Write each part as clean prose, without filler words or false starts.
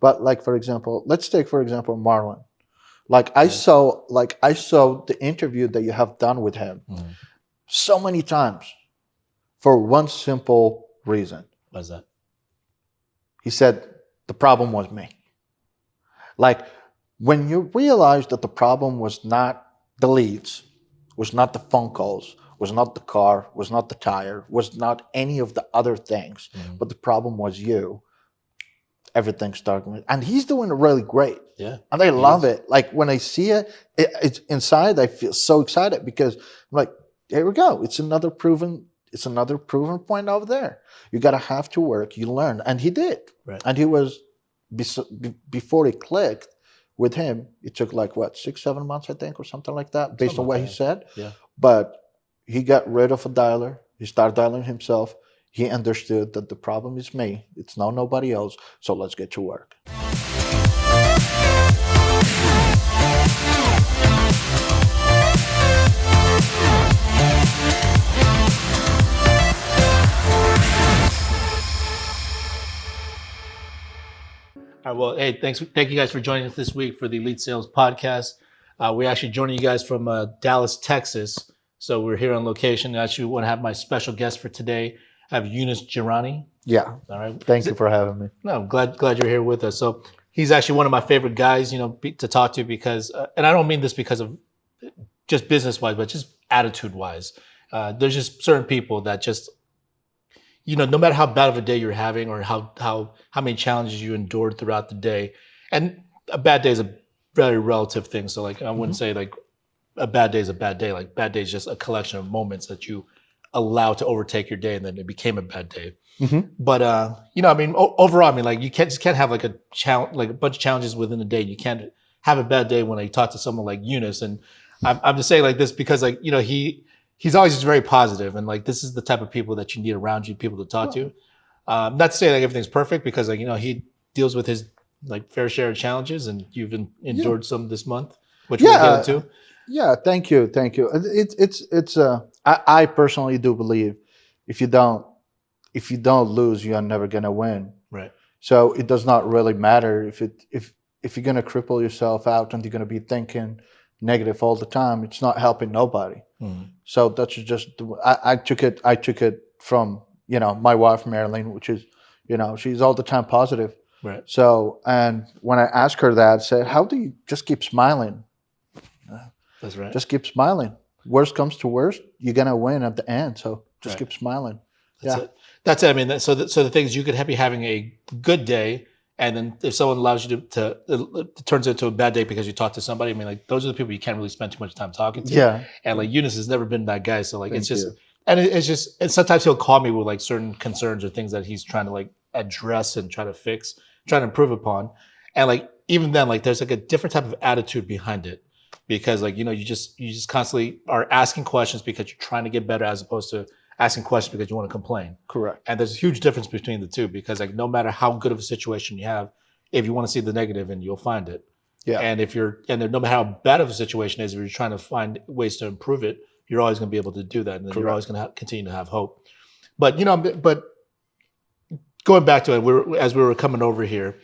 But like for example, let's take for example Marlon. Like Okay. I saw the interview that you have done with him Mm. so many times for one simple reason. What's that? He said the problem was me. Like when you realize that the problem was not the leads, was not the phone calls, was not the car, was not the tire, was not any of the other things, Mm. but the problem was you, everything's starting. And he's doing really great. Yeah. And I He love is. it. Like when I see it, it's inside, I feel so excited because I'm like, there we go. It's another proven point over there. You gotta have to work, you learn. And he did. Right. And he was before it clicked with him, it took like what, 6, 7 months, I think, or something like that, based Something on like what he that. said. Yeah. But he got rid of a dialer. He started dialing himself. He understood that the problem is me. It's not nobody else. So let's get to work. All right. Well, hey, thank you guys for joining us this week for the Elite Sales Podcast. We're actually joining you guys from Dallas, Texas. So we're here on location. I actually want to have my special guest for today. I have Eunice Girani. Yeah. All right. Thank you for having me. No, I'm glad you're here with us. So he's actually one of my favorite guys, to talk to because, and I don't mean this because of just business wise, but just attitude wise. There's just certain people that just, no matter how bad of a day you're having or how many challenges you endured throughout the day, and a bad day is a very relative thing. So like I wouldn't say like a bad day is a bad day. Like bad day is just a collection of moments that you allow to overtake your day, and then it became a bad day. Mm-hmm. But I mean, overall, I mean, like you can't have like a challenge, like a bunch of challenges within a day. You can't have a bad day when I talk to someone like Eunice, and I'm just saying like this because like he's always just very positive, and like this is the type of people that you need around you, people to talk to. Not to say like everything's perfect because like he deals with his like fair share of challenges, and you've endured some this month, which we'll get Yeah. into. Yeah. Thank you. Thank you. I personally do believe if you don't lose, you are never gonna win. Right. So it does not really matter if you're gonna cripple yourself out and you're gonna be thinking negative all the time. It's not helping nobody. Mhm. So that's just I took it from my wife Marilyn, which is she's all the time positive. Right. So and when I asked her that, I said, "How do you just keep smiling? That's right. Just keep smiling. Worst comes to worst, you're gonna win at the end. So just Right. keep smiling." That's Yeah. it. That's it. I mean, so the thing is, you could be having a good day, and then if someone allows you to it turns into a bad day because you talk to somebody. I mean, like those are the people you can't really spend too much time talking to. Yeah. And like Eunice has never been that guy, so like it's Thank just, you. and it's just, and sometimes he'll call me with like certain concerns or things that he's trying to like address and try to fix, trying to improve upon, and like even then, like there's like a different type of attitude behind it because like you just constantly are asking questions because you're trying to get better as opposed to asking questions because you want to complain. Correct. And there's a huge difference between the two because like no matter how good of a situation you have, if you want to see the negative in, you'll find it. Yeah. And no matter how bad of a situation is, if you're trying to find ways to improve it, you're always going to be able to do that, and then you're always going to continue to have hope. But but going back to it, as we were coming over here,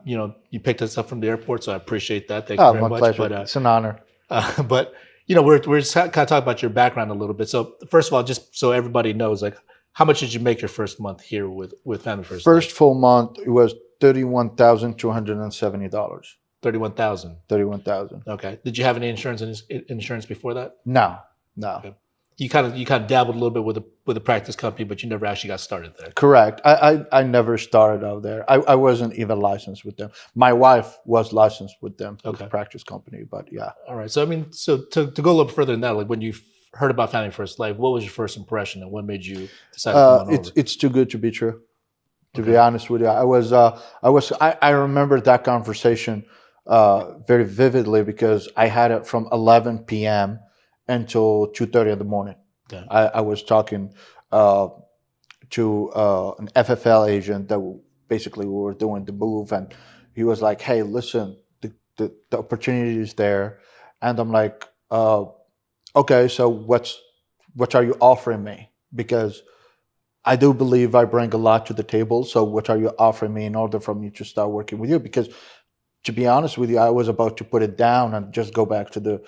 you picked us up from the airport, so I appreciate that. Thank you very My much. pleasure. But it's an honor. but we're just kind of talking about your background a little bit. So first of all, just so everybody knows, like, how much did you make your first month here with Family First? First full month, it was $31,270. 31,000. 31,000. Okay. Did you have any insurance before that? No. Okay. You kind of dabbled a little bit with a practice company, but you never actually got started there. Correct. I never started out there. I wasn't even licensed with them. My wife was licensed with them, with the practice company, but yeah. All right. So I mean, so to go a little further than that, like when you heard about Family First Life, what was your first impression and what made you decide to come on over? It's too good to be true. To be honest with you, I remember that conversation very vividly because I had it from 11 p.m. until 2:30 in the morning. Okay. I was talking to an FFL agent that basically we were doing the move, and he was like, "Hey, listen, the opportunity is there," and I'm like, "Okay, so what are you offering me?" Because I do believe I bring a lot to the table. So what are you offering me in order for me to start working with you? Because to be honest with you, I was about to put it down and just go back to the,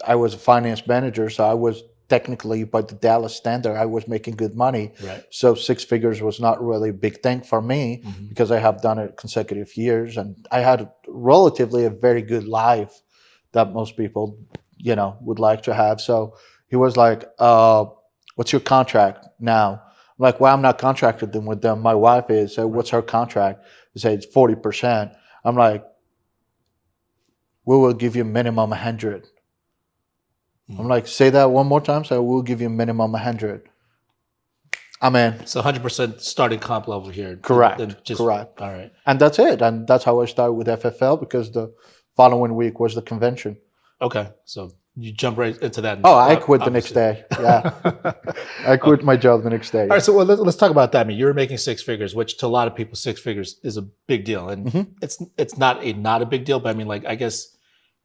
I was a finance manager, so I was technically by the Dallas standard, I was making good money. Right. So six figures was not really a big thing for me because I have done it consecutive years and I had relatively a very good life that most people, would like to have. So he was like, what's your contract now? I'm like, well, I'm not contracted with them. My wife is. So what's her contract? He said it's 40%. I'm like, we will give you minimum 100. I'm like, say that one more time. So we'll give you minimum 100. I'm in. So 100% starting comp level here. Correct. Correct. All right. And that's it. And that's how I started with FFL because the following week was the convention. Okay. So you jump right into that. Oh, I quit the next day. Yeah. I quit my job the next day. All right. So let's talk about that. I mean, you're making six figures, which to a lot of people, six figures is a big deal. And it's not a big deal, but I mean, like, I guess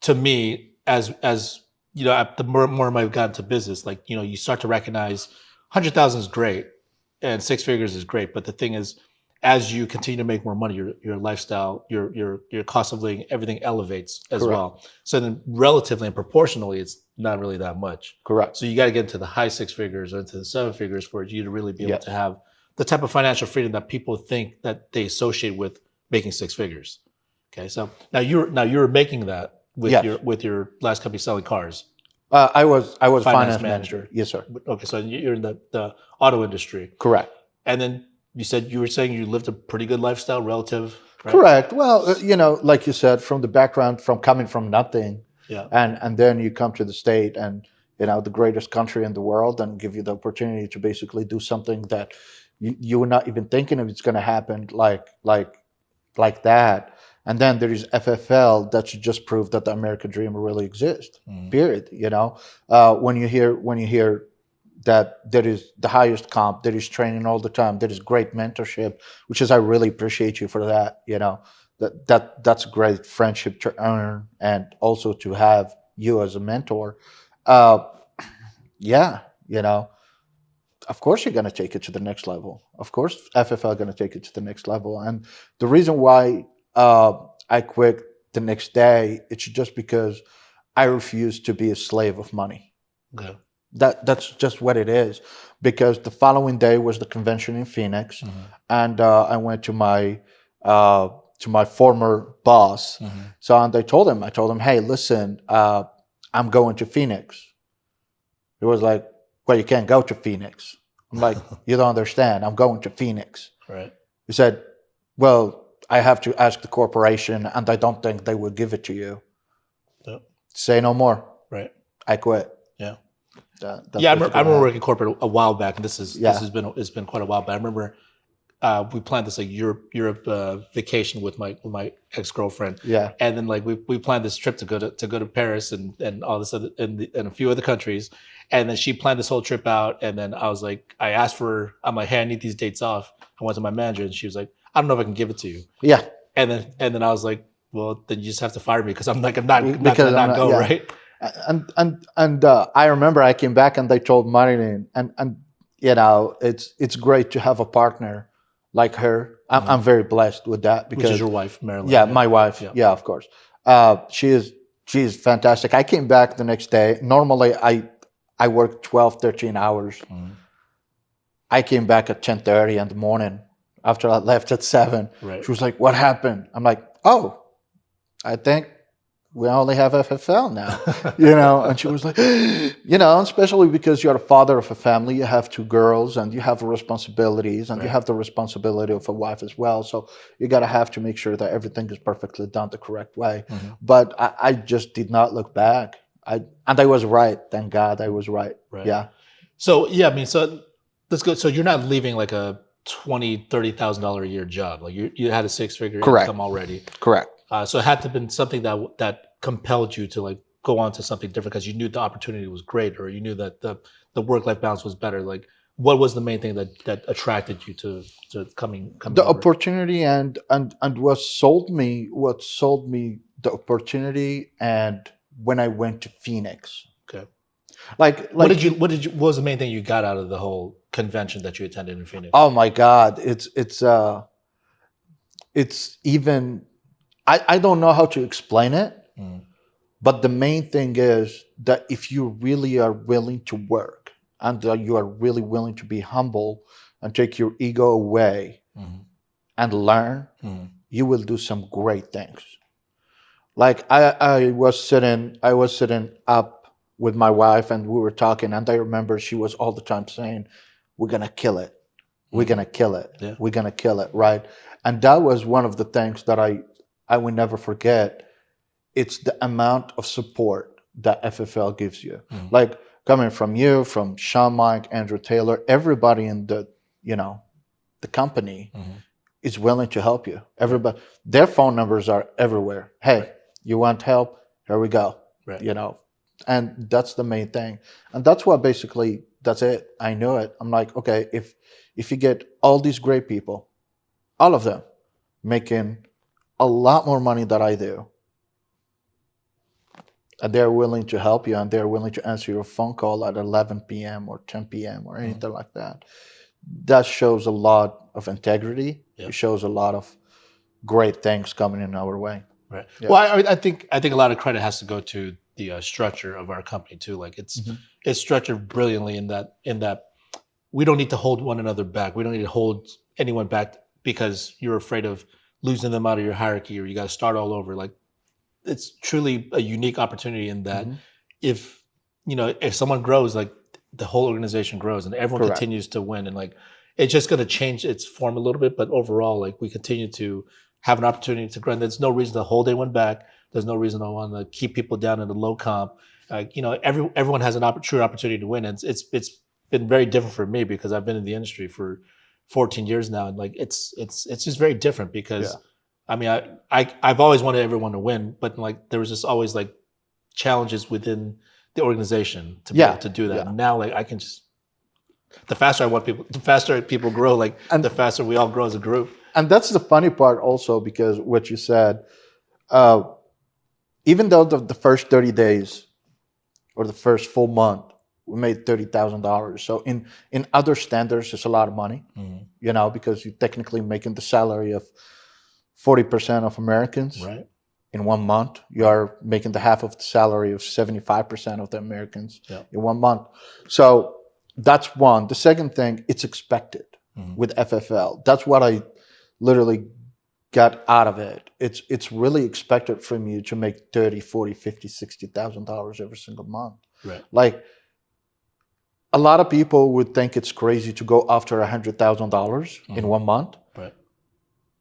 to me, as the more I've gotten to business, like, you start to recognize 100,000 is great and six figures is great. But the thing is, as you continue to make more money, your lifestyle, your cost of living, everything elevates as well. So then relatively and proportionally, it's not really that much. Correct. So you got to get into the high six figures or into the seven figures for you to really be able to have the type of financial freedom that people think that they associate with making six figures. Okay. So now you're making that with your last company selling cars. I was finance manager. Yes, sir. Okay. So you're in the auto industry. Correct. And then you were saying you lived a pretty good lifestyle relative, right? Correct. Well, like you said, from the background, from coming from nothing, and then you come to the state and, the greatest country in the world and give you the opportunity to basically do something that you were not even thinking of it's going to happen like that. And then there is FFL that should just prove that the American dream really exists, period. When you hear that there is the highest comp, there is training all the time, there is great mentorship, which is I really appreciate you for that. That's a great friendship to earn and also to have you as a mentor. Of course you're going to take it to the next level. Of course FFL going to take it to the next level. And the reason why I quit the next day, it's just because I refuse to be a slave of money. Okay. That's just what it is, because the following day was the convention in Phoenix, and I went to my former boss. So and I told him, hey, listen, I'm going to Phoenix. He was like, well, you can't go to Phoenix. I'm like, you don't understand. I'm going to Phoenix. Right. He said, well, I have to ask the corporation, and I don't think they will give it to you. Yep. Say no more. Right. I quit. Yeah. I remember working corporate a while back, and it's been quite a while. But I remember we planned this like Europe vacation with my ex-girlfriend. Yeah. And then like we planned this trip to go to Paris and all this other and a few other countries. And then she planned this whole trip out. And then I was like, I asked for her, I'm like, hey, I need these dates off. I went to my manager and she was like, I don't know if I can give it to you. Yeah. And then I was like, well, then you just have to fire me because I'm not gonna go, right? And I remember I came back and they told Marilyn, and it's great to have a partner like her. I'm very blessed with that because which is your wife, Marilyn. Yeah, my wife. Yeah, of course. She is fantastic. I came back the next day. Normally I work 12, 13 hours. I came back at 10:30 in the morning after I left at 7. Right. She was like, what happened? I'm like, oh, I think we only have FFL now, and she was like, especially because you're a father of a family, you have 2 girls and you have responsibilities and you have the responsibility of a wife as well. So you got to have to make sure that everything is perfectly done the correct way. But I just did not look back. And I was right. Thank God I was right. Yeah. So, so let's go. So you're not leaving like a $20,000, $30,000 a year job. Like you had a 6-figure income already. Correct. So it had to have been something that compelled you to like go on to something different because you knew the opportunity was great, or you knew that the work-life balance was better. Like, what was the main thing that attracted you to coming? The over? Opportunity and what sold me the opportunity, and when I went to Phoenix. Okay. What was the main thing you got out of the whole convention that you attended in Phoenix? Oh my God, it's even I don't know how to explain it, but the main thing is that if you really are willing to work and you are really willing to be humble and take your ego away and learn, you will do some great things. Like I was sitting up with my wife and we were talking, and I remember she was all the time saying, "We're gonna kill it. We're gonna kill it. Yeah. We're gonna kill it." Right. And that was one of the things that I will never forget. It's the amount of support that FFL gives you. Like coming from you, from Sean, Mike, Andrew Taylor, everybody in the company is willing to help you. Everybody, their phone numbers are everywhere. Hey, you want help? Here we go. Right. And that's the main thing. And that's what basically, that's it. I knew it. I'm like, okay, if you get all these great people, all of them making a lot more money than I do, and they're willing to help you and they're willing to answer your phone call at 11 p.m. or 10 p.m. or anything like that, that shows a lot of integrity. It shows a lot of great things coming in our way. Right. Yeah. Well, I think a lot of credit has to go to the structure of our company too. Like it's structured brilliantly in that we don't need to hold one another back. We don't need to hold anyone back because you're afraid of losing them out of your hierarchy or you got to start all over. Like it's truly a unique opportunity in that if someone grows, like the whole organization grows and everyone continues to win, and like it's just going to change its form a little bit, but overall, like we continue to have an opportunity to grow. And there's no reason to hold anyone back. There's no reason to want to keep people down in the low comp. Everyone has an true opportunity to win. And it's been very different for me because I've been in the industry for 14 years now, and like it's just very different because I mean I've always wanted everyone to win, but like there was just always like challenges within the organization to be able to do that. And now like I can just the faster people grow, like and the faster we all grow as a group. And that's the funny part also, because what you said, even though the first 30 days or the first full month, we made $30,000. So in other standards, it's a lot of money, because you're technically making the salary of 40% of Americans. Right. In 1 month, you are making the half of the salary of 75% of the Americans in 1 month. So that's one. The second thing, it's expected with FFL. That's what I literally got out of it. It's really expected from you to make 30, 40, 50, $60,000 every single month. Right. Like a lot of people would think it's crazy to go after $100,000 in 1 month. Right.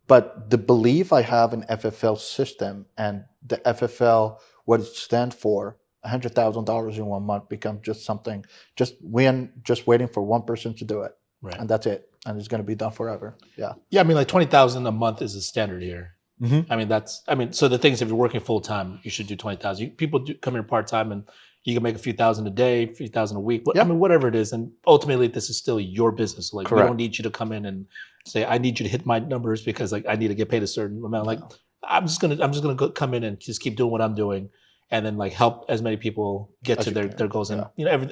But the belief I have in FFL system and the FFL, what it stands for, $100,000 in 1 month becomes just something, just waiting for one person to do it. Right. And that's it. And it's going to be done forever. Yeah. Yeah. I mean, like 20,000 a month is the standard here. So the thing is, if you're working full time, you should do 20,000. People come here part time and you can make a few thousand a day, a few thousand a week. I mean, whatever it is. And ultimately, this is still your business. Like, we don't need you to come in and say, I need you to hit my numbers because like I need to get paid a certain amount. Like, I'm just gonna come in and just keep doing what I'm doing, and then like help as many people get to their goals. And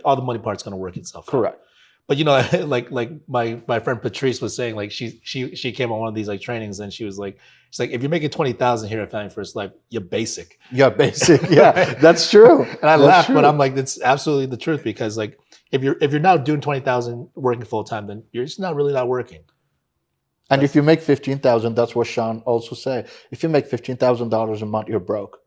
all the money part's gonna work itself. Correct. But like my friend Patrice was saying, like she came on one of these like trainings and she's like, if you're making 20,000 here at Family First Life, you're basic. Yeah, basic. Yeah, that's true. And I laugh, but I'm like, that's absolutely the truth, because like if you're now doing 20,000 working full time, then you're just not working. And if you make 15,000, that's what Sean also said. If you make $15,000 a month, you're broke.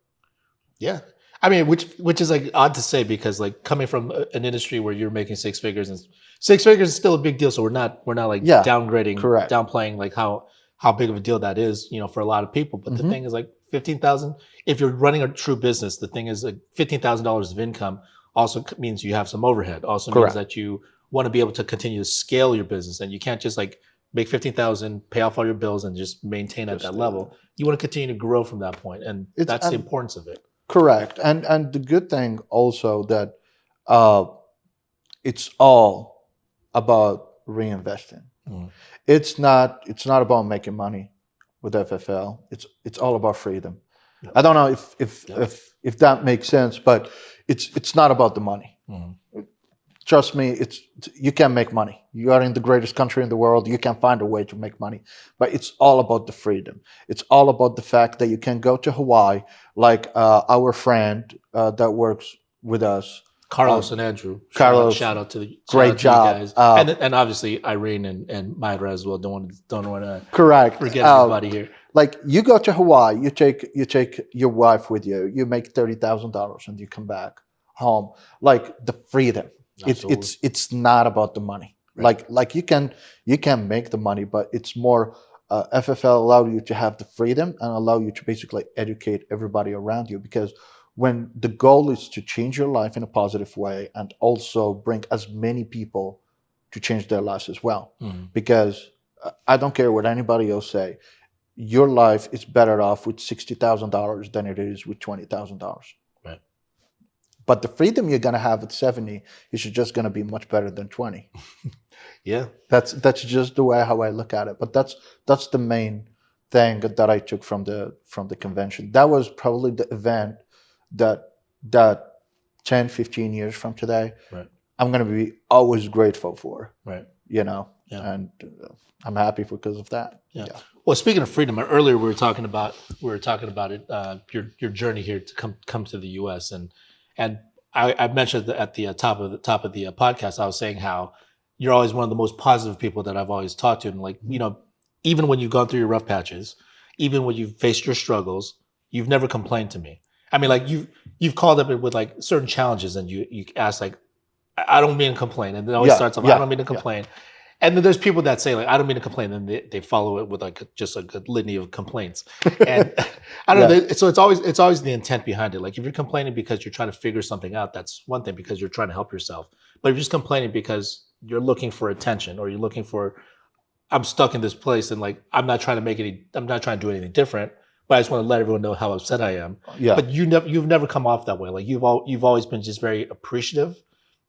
Yeah. I mean, which is like odd to say, because like coming from an industry where you're making six figures, and six figures is still a big deal. So we're not like downgrading, downplaying like how big of a deal that is, for a lot of people. But the thing is, like 15,000, if you're running a true business, the thing is like $15,000 of income also means you have some overhead. Also means that you want to be able to continue to scale your business, and you can't just like make 15,000, pay off all your bills, and just maintain at that level. You want to continue to grow from that point, and that's the importance of it. Correct. And the good thing also that it's all about reinvesting. It's not about making money with FFL. It's all about freedom. I don't know if that makes sense, but it's not about the money. trust me, you can make money. You are in the greatest country in the world. You can find a way to make money, but it's all about the freedom. It's all about the fact that you can go to Hawaii, like our friend that works with us, Carlos and Andrew. Carlos. Shout out to the Great shout out to job. you guys, and obviously Irene and Myra as well. Don't want to Correct. forget everybody here. Like you go to Hawaii, you take your wife with you. You make $30,000 and you come back home. Like the freedom. It's not about the money. Right. Like you can make the money, but it's more FFL allow you to have the freedom and allow you to basically educate everybody around you, because when the goal is to change your life in a positive way and also bring as many people to change their lives as well. Because I don't care what anybody else say, your life is better off with $60,000 than it is with $20,000. Right. But the freedom you're gonna have at 70 is just gonna be much better than 20. Yeah. That's just the way how I look at it. But that's the main thing that I took from the convention. That was probably the event that 10, 15 years from today, right, I'm gonna be always grateful for. Right. You know, yeah. And I'm happy because of that. Yeah. Well, speaking of freedom, earlier we were talking about it. Your journey here to come to the U.S. and I mentioned that at the top of the podcast, I was saying how you're always one of the most positive people that I've always talked to, and like even when you've gone through your rough patches, even when you've faced your struggles, you've never complained to me. I mean, like you've called up with like certain challenges, and you ask like, I don't mean to complain, and it always starts off, I don't mean to complain. And then there's people that say like, I don't mean to complain, and they follow it with like just a good litany of complaints. And I don't know. So it's always the intent behind it. Like if you're complaining because you're trying to figure something out, that's one thing, because you're trying to help yourself. But if you're just complaining because you're looking for attention, or you're looking for, I'm stuck in this place, and like I'm not trying to do anything different, but I just want to let everyone know how upset I am. Yeah. But you've never come off that way. Like you've always been just very appreciative.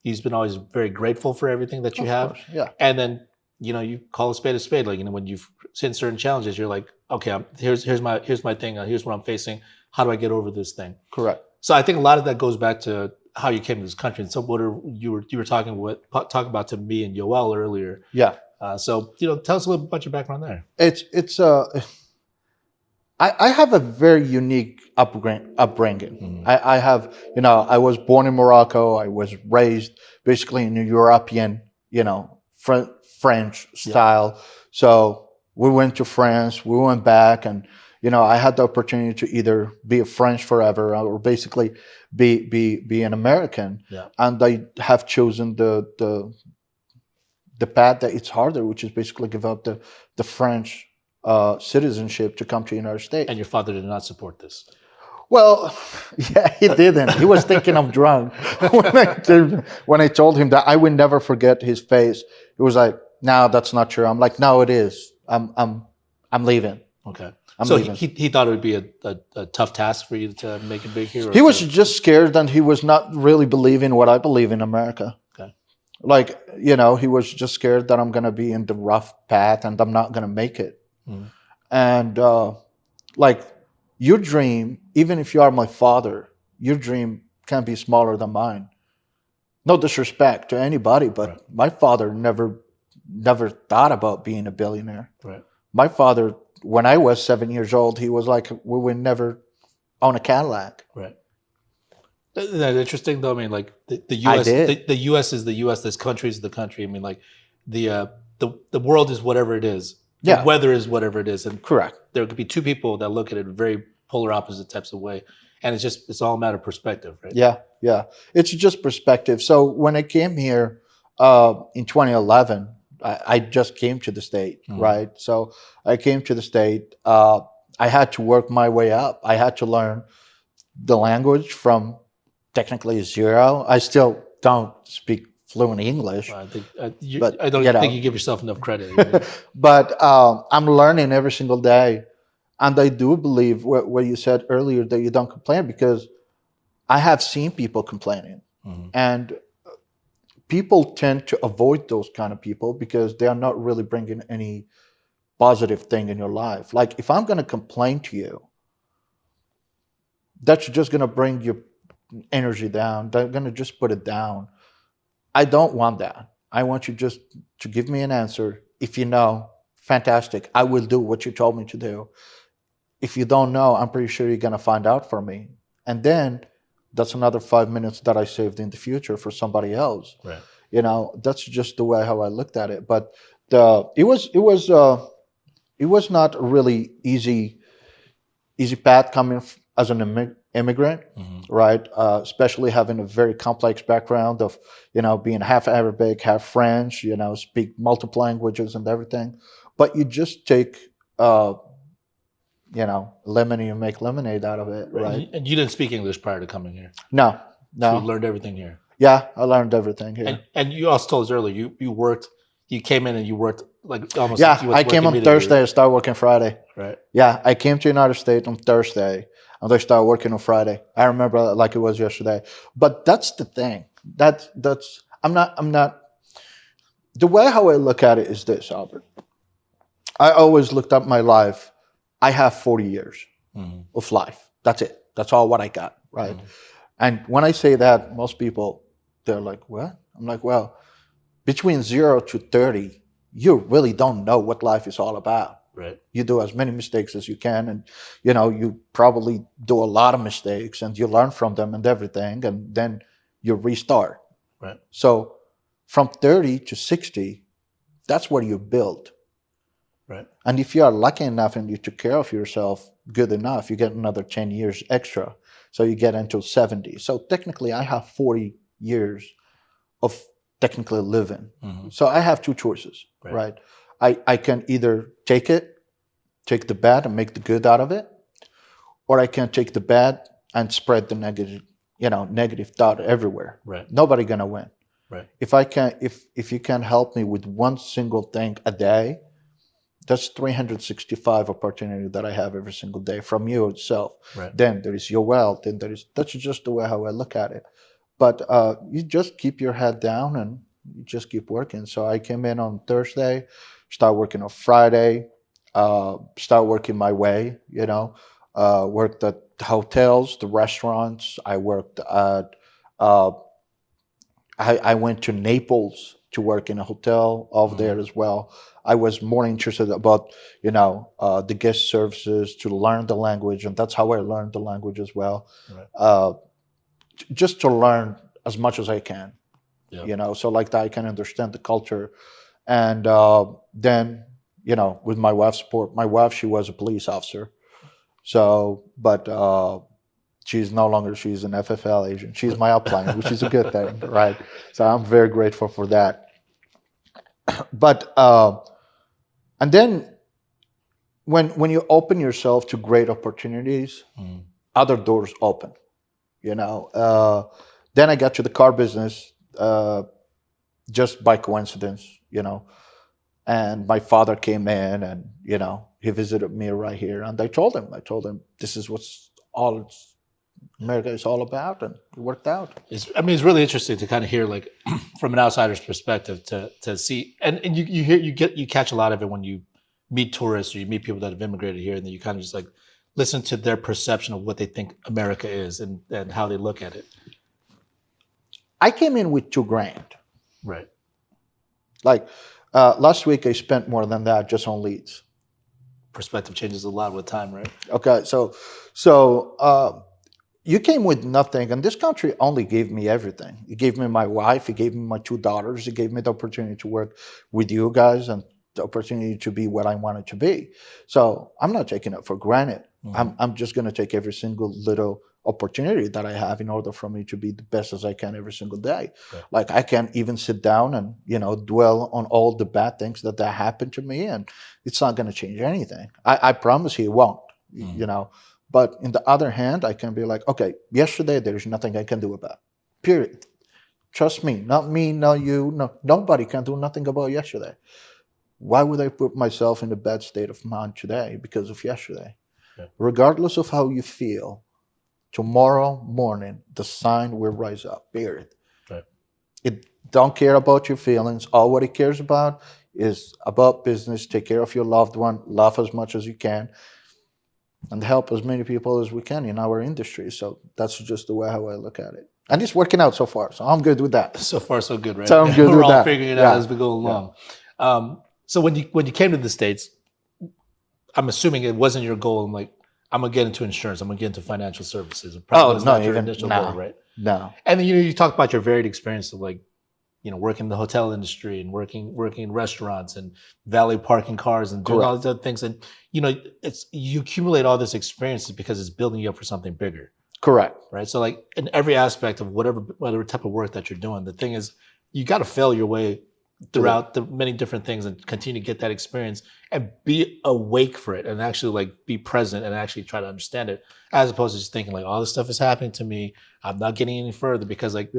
He's been always very grateful for everything that you have. Course, yeah. And then, you call a spade a spade. Like, when you've seen certain challenges, you're like, okay, here's my thing. Here's what I'm facing. How do I get over this thing? Correct. So I think a lot of that goes back to how you came to this country. And so what you were talking about to me and Yoel earlier. Yeah. So, tell us a little bit about your background there. I have a very unique upbringing. Mm-hmm. I have, I was born in Morocco. I was raised basically in a European, French style. Yeah. So we went to France, we went back, and, I had the opportunity to either be a French forever or basically be an American. Yeah. And I have chosen the path that it's harder, which is basically give up the French citizenship to come to the United States. And your father did not support this. Well, yeah, he didn't. He was thinking I'm drunk when I told him that. I would never forget his face. He was like, "No, that's not true." I'm like, "No, it is. I'm leaving." Okay. So leaving. He thought it would be a tough task for you to make it big here. He was just scared, and he was not really believing what I believe in America. Okay. Like, he was just scared that I'm gonna be in the rough path and I'm not gonna make it. Mm. And like, your dream, even if you are my father, your dream can't be smaller than mine. No disrespect to anybody, but right. My father never thought about being a billionaire. Right. My father, when I was 7 years old, he was like, we would never own a Cadillac. Right. Isn't that interesting though? I mean, like the U.S. The U.S. is the U.S. This country is the country. I mean, like the world is whatever it is. The weather is whatever it is. And correct. There could be two people that look at it very polar opposite types of way. And it's all a matter of perspective, right? Yeah. It's just perspective. So when I came here in 2011, I just came to the state, mm-hmm. right? So I came to the state. I had to work my way up. I had to learn the language from technically zero. I still don't speak fluent English. I don't think you give yourself enough credit. But I'm learning every single day. And I do believe what you said earlier, that you don't complain, because I have seen people complaining. Mm-hmm. And people tend to avoid those kind of people because they are not really bringing any positive thing in your life. Like, if I'm going to complain to you, that's just going to bring your energy down. They're going to just put it down. I don't want that. I want you just to give me an answer. If you know, fantastic. I will do what you told me to do. If you don't know, I'm pretty sure you're going to find out for me. And then that's another 5 minutes that I saved in the future for somebody else. Right. That's just the way how I looked at it. But it was not a really easy path coming as an immigrant, right? Especially having a very complex background of, being half Arabic, half French, speak multiple languages and everything. But you just take, lemon and you make lemonade out of it, right? And you didn't speak English prior to coming here, No, so you no. learned everything here. Yeah, I learned everything here. And you also told us earlier you worked. You came in and you worked like almost. Yeah, you went I to work came on immediately, Thursday. I started working Friday. right? Yeah, I came to United States on Thursday, and I started working on Friday. I remember that like it was yesterday. But that's the thing. That's I'm not. The way how I look at it is this, Albert. I always looked at my life. I have 40 years of life. That's it. That's all what I got, right? And when I say that, most people they're like, "What?" I'm like, "Well, between 0 to 30, you really don't know what life is all about. Right. You do as many mistakes as you can, and you probably do a lot of mistakes, and you learn from them and everything, and then you restart. Right. So from 30 to 60, that's where you build. Right. And if you are lucky enough and you took care of yourself good enough, you get another 10 years extra. So you get into 70. So technically, I have 40 years of technically living. So I have two choices, right? I can either take the bad and make the good out of it, or I can take the bad and spread the negative thought everywhere. Right. Nobody gonna win. Right. If you can help me with one single thing a day, that's 365 opportunity that I have every single day from you itself. Right. Then there is your wealth, and that's just the way how I look at it. But you just keep your head down and you just keep working. So I came in on Thursday, start working on Friday, start working my way, worked at the hotels, the restaurants. I worked at, I went to Naples to work in a hotel over there as well. I was more interested about, the guest services to learn the language. And that's how I learned the language as well. Right. Just to learn as much as I can, Yeah. so like that I can understand the culture. And then, with my wife's support, my wife, she was a police officer. So, but she's no longer, she's an FFL agent. She's my upline, which is a good thing, right? So I'm very grateful for that. But, and then when you open yourself to great opportunities, other doors open. Then I got to the car business just by coincidence, and my father came in and, he visited me right here, and I told him, this is what's all America is all about, and it worked out. It's really interesting to kind of hear, like, from an outsider's perspective, to see, and you catch a lot of it when you meet tourists or you meet people that have immigrated here, and then you kind of just like listen to their perception of what they think America is and how they look at it. I came in with $2,000. Right. Like last week, I spent more than that just on leads. Perspective changes a lot with time, right? Okay, so you came with nothing, and this country only gave me everything. It gave me my wife, it gave me my two daughters, it gave me the opportunity to work with you guys and the opportunity to be what I wanted to be. So I'm not taking it for granted. I'm just going to take every single little opportunity that I have in order for me to be the best as I can every single day. Right. Like I can't even sit down and dwell on all the bad things that happened to me, and it's not going to change anything. I promise you it won't. But in the other hand, I can be like, okay, yesterday there is nothing I can do about it. Period. Trust me, not me, not you, no, nobody can do nothing about yesterday. Why would I put myself in a bad state of mind today because of yesterday? Yeah. Regardless of how you feel, tomorrow morning the sun will rise up. Period. Right. It don't care about your feelings. All what it cares about is about business. Take care of your loved one. Laugh as much as you can, and help as many people as we can in our industry. So that's just the way how I look at it. And it's working out so far. So I'm good with that. So far, so good, right? So I'm good We're with all that. figuring it Yeah. out as we go along. So when you came to the States, I'm assuming it wasn't your goal. I'm like, I'm gonna get into insurance. I'm gonna get into financial services. It probably was not your initial goal, right? No. And then you talk about your varied experience of like, working in the hotel industry and working in restaurants and valet parking cars and doing all Correct. these other things. And it's you accumulate all this experience because it's building you up for something bigger. Correct. Right. So like in every aspect of whatever type of work that you're doing, the thing is you got to fail your way throughout the many different things and continue to get that experience and be awake for it and actually like be present and actually try to understand it, as opposed to just thinking like all this stuff is happening to me. I'm not getting any further, because like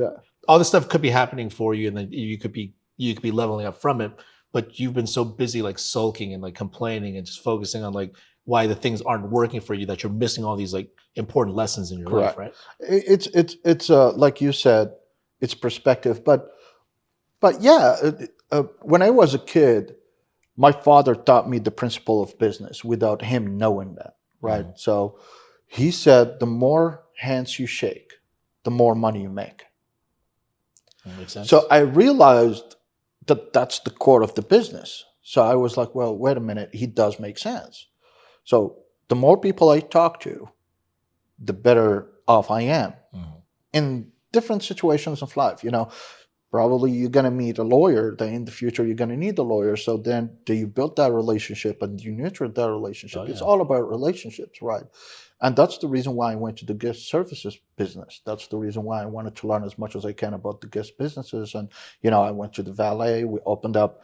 all this stuff could be happening for you and then you could be leveling up from it, but you've been so busy like sulking and like complaining and just focusing on like why the things aren't working for you that you're missing all these like important lessons in your life, right? It's like you said, it's perspective, but yeah, when I was a kid, my father taught me the principle of business without him knowing that, right? Mm-hmm. So he said, the more hands you shake, the more money you make. That makes sense. So I realized that that's the core of the business. So I was like, well, wait a minute, he does make sense. So the more people I talk to, the better off I am in different situations of life. Probably you're going to meet a lawyer, then in the future you're going to need a lawyer. So then do you build that relationship and you nurture that relationship? It's all about relationships, right? And that's the reason why I went to the guest services business. That's the reason why I wanted to learn as much as I can about the guest businesses. And, I went to the valet. We opened up,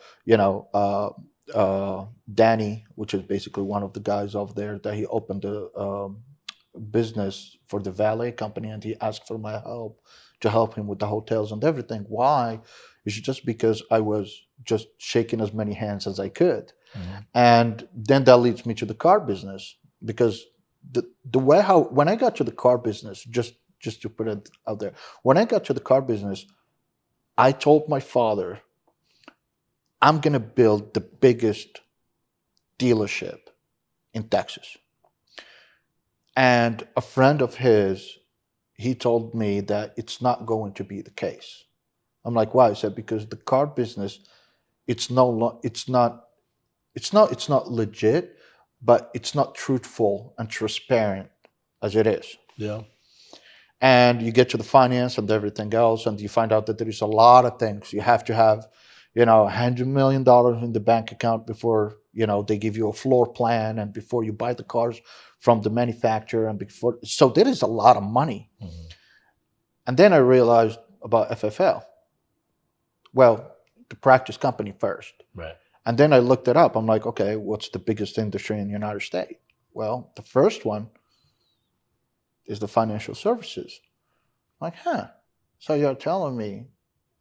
Danny, which is basically one of the guys over there, that he opened a business for the valet company, and he asked for my help to help him with the hotels and everything. Why? It's just because I was just shaking as many hands as I could. And then that leads me to the car business, because the way when I got to the car business, just to put it out there, when I got to the car business, I told my father, I'm going to build the biggest dealership in Texas. And a friend of his, he told me that it's not going to be the case. I'm like, why? He said, because the car business, it's not legit, but it's not truthful and transparent as it is. Yeah. And you get to the finance and everything else, and you find out that there is a lot of things. You have to have, $100 million in the bank account before, they give you a floor plan, and before you buy the cars from the manufacturer, and so there is a lot of money. And then I realized about FFL. Well, the practice company first. Right. And then I looked it up. I'm like, okay, what's the biggest industry in the United States? Well, the first one is the financial services. I'm like, so you're telling me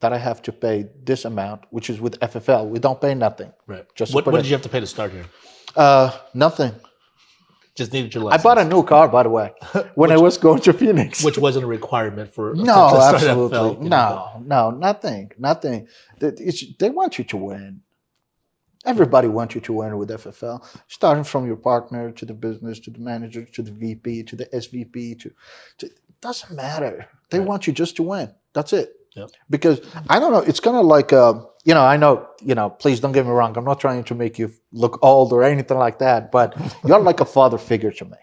that I have to pay this amount, which is with FFL. We don't pay nothing. Right. Just what did you have to pay to start here? Nothing. Just needed your license. I bought a new car, by the way, when I was going to Phoenix. Which wasn't a requirement for no, to start absolutely FFL, no, nothing. They want you to win. Everybody wants you to win with FFL, starting from your partner to the business to the manager to the VP to the SVP to it doesn't matter. They want you just to win. That's it. Yep. Because I don't know, it's kind of like I know, please don't get me wrong. I'm not trying to make you look old or anything like that, but you're like a father figure to me,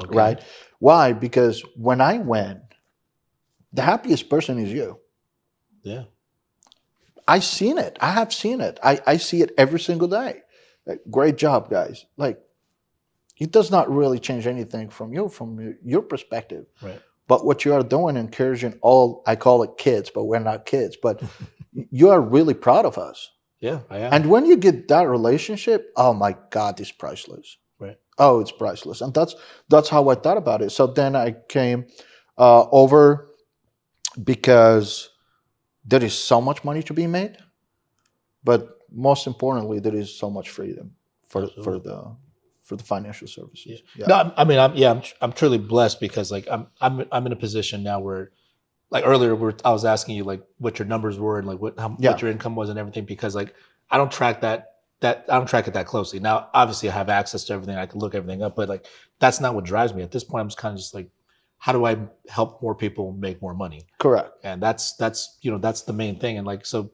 right? Why? Because when I win, the happiest person is you. Yeah. I've seen it. I have seen it. I see it every single day. Great job, guys. Like, it does not really change anything from your perspective. Right. But what you are doing, encouraging all, I call it kids, but we're not kids, but you are really proud of us. Yeah, I am. And when you get that relationship, oh my God, it's priceless. Right. Oh, it's priceless. And that's how I thought about it. So then I came over because there is so much money to be made, but most importantly, there is so much freedom for the financial services. Yeah. No, I mean, I'm truly blessed because like I'm in a position now where, like earlier, I was asking you like what your numbers were and like what your income was and everything, because like I don't track I don't track it that closely. Now, obviously, I have access to everything. I can look everything up, but like that's not what drives me at this point. I'm just kind of just like, how do I help more people make more money? Correct. And that's that's the main thing. And like, so